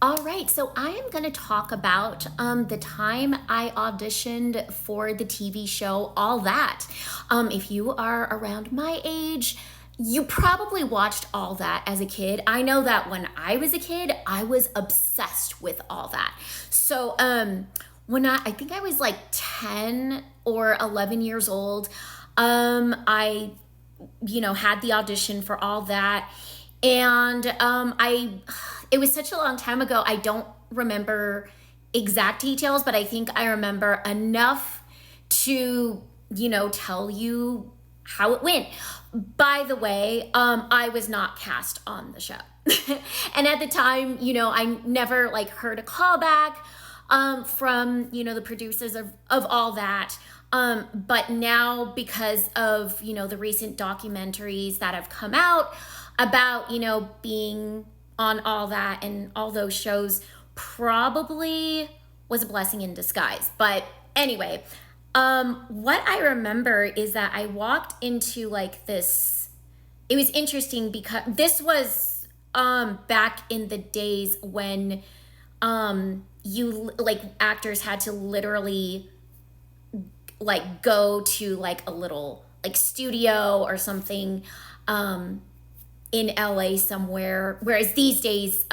All right, so I am going to talk about the time I auditioned for the TV show All That. If you are around my age, you probably watched All That as a kid. I know that when I was a kid, I was obsessed with All That. So when I think I was like 10 or 11 years old, I had the audition for All That. And it was such a long time ago, I don't remember exact details, but I think I remember enough to, tell you how it went. By the way, I was not cast on the show. And at the time, I never like heard a callback from, the producers of All That. But now, because of, the recent documentaries that have come out about, being on All That and all those shows, probably was a blessing in disguise. But anyway, what I remember is that I walked into like this, it was interesting because this was back in the days when you like actors had to literally like go to like a little like studio or something in LA somewhere, whereas these days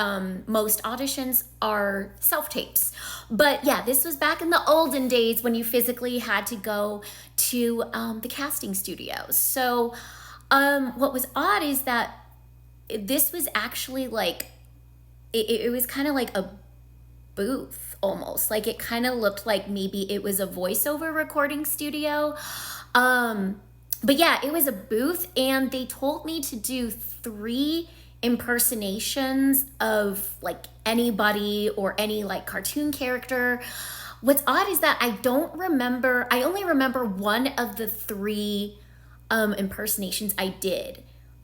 most auditions are self-tapes. But yeah, this was back in the olden days when you physically had to go to the casting studios. So what was odd is that this was actually like it was kind of like a booth almost. Like it kind of looked like maybe it was a voiceover recording studio. But yeah, it was a booth, and they told me to do 3 impersonations of like anybody or any like cartoon character. What's odd is that I only remember one of the 3 impersonations I did.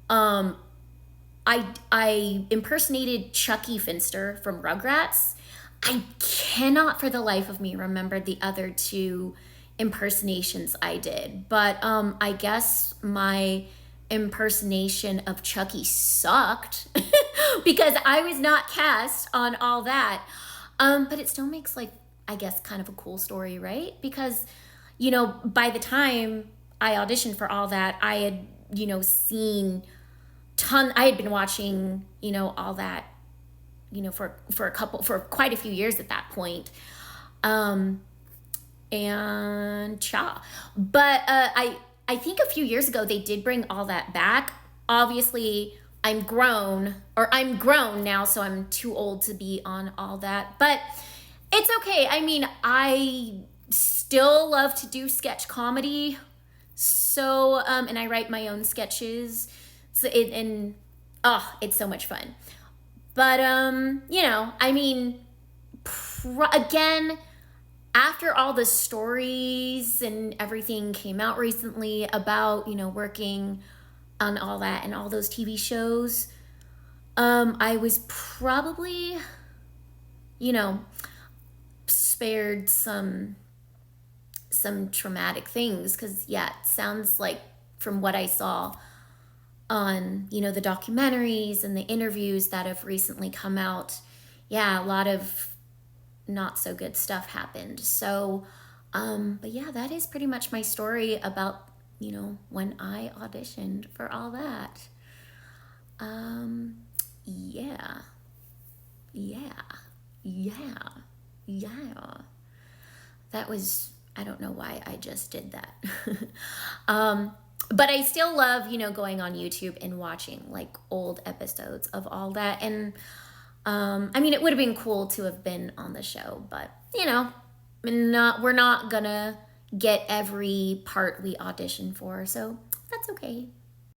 I impersonated Chucky Finster from Rugrats. I cannot for the life of me remember the other 2 impersonations I did, but I guess my impersonation of Chucky sucked because I was not cast on All That. But it still makes like, I guess, kind of a cool story, right? Because by the time I auditioned for All That, I had seen I had been watching All That for quite a few years at that point. And cha. But I think a few years ago they did bring All That back. Obviously, I'm grown now, so I'm too old to be on All That. But it's okay. I mean, I still love to do sketch comedy. So, and I write my own sketches. So it's so much fun. But, I mean, again, after all the stories and everything came out recently about, working on All That and all those TV shows, I was probably, spared some traumatic things. Because, yeah, it sounds like from what I saw on, the documentaries and the interviews that have recently come out, yeah, a lot of not so good stuff happened. So, but yeah, that is pretty much my story about, when I auditioned for All That. Yeah. That was, I don't know why I just did that. But I still love, going on YouTube and watching like old episodes of All That. And I mean, it would have been cool to have been on the show, but we're not gonna get every part we audition for, so that's okay.